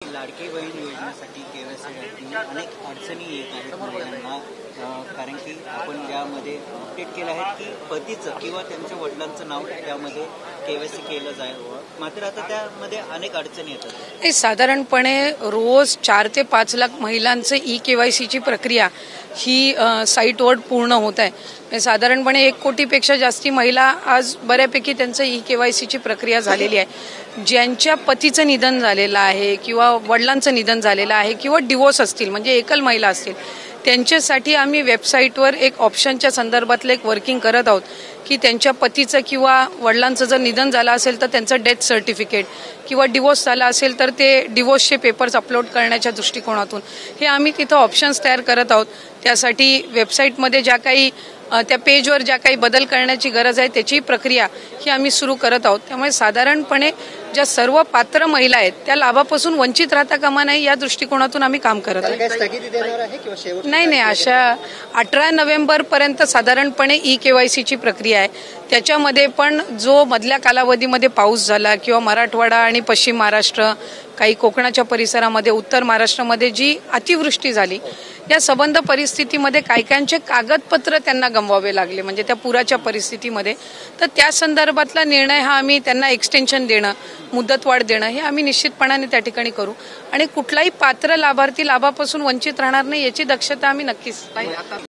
लाडकी बहीण योजनेसाठी केवायसी अनेक अडचणी येत आहेत महिलांना, कारण की आपण त्यामध्ये अपडेट केलं आहे की पतीचं किंवा त्यांच्या वडिलांचं नाव त्यामध्ये केवायसी केलं जावं, मात्र आता त्यामध्ये अनेक अडचणी येतात। साधारणपणे रोज 4 ते 5 लाख महिलांचं केवायसीची प्रक्रिया ही साईटवर पूर्ण होत आहे। साधारणपणे 1 कोटीपेक्षा जास्ती महिला आज बऱ्यापैकी त्यांचं केवायसीची प्रक्रिया झालेली आहे। ज्यांच्या पतीचं निधन झालेलं आहे किंवा वडिलांचं निधन झालेलं आहे किंवा डिवोर्स असतील, म्हणजे एकल महिला असतील, त्यांच्यासाठी आम्ही वेबसाईटवर एक ऑप्शनच्या संदर्भातलं एक वर्किंग करत आहोत की त्यांच्या पतीचं किंवा वडिलांचं जर निधन झालं असेल तर त्यांचं डेथ सर्टिफिकेट किंवा डिवोर्स झाला असेल तर ते डिवोर्सचे पेपर्स अपलोड करण्याच्या दृष्टिकोनातून हे आम्ही तिथं ऑप्शन्स तयार करत आहोत। त्यासाठी वेबसाईटमध्ये ज्या काही त्या पेजवर ज्या काही बदल करण्याची गरज आहे त्याची प्रक्रिया ही आम्ही सुरू करत आहोत। त्यामुळे साधारणपणे ज्या सर्व पात्र महिला आहेत त्या लाभापासून वंचित राहता कामा नये या दृष्टिकोनातून आम्ही काम करत आहोत। नाही, अशा 18 नोव्हेंबर पर्यंत साधारणपणे केवायसीची प्रक्रिया आहे। त्याच्यामध्ये पण जो मधल्या कालावधीमध्ये पाऊस झाला किंवा मराठवाडा आणि पश्चिम महाराष्ट्र, काही कोकणाच्या परिसरामध्ये, उत्तर महाराष्ट्रामध्ये जी अतिवृष्टी झाली, या संबंध परिस्थितीमध्ये कायकांचे कागदपत्र त्यांना गमवावे लागले, म्हणजे त्या पुराच्या परिस्थितीमध्ये। तर त्या संदर्भातला निर्णय हा आम्ही त्यांना एक्सटेन्शन देणं, मुदतवाढ देणं हे आम्ही निश्चितपणाने त्या ठिकाणी करू आणि कुठलाही पात्र लाभार्थी लाभापासून वंचित राहणार नाही याची दक्षता आम्ही नक्कीच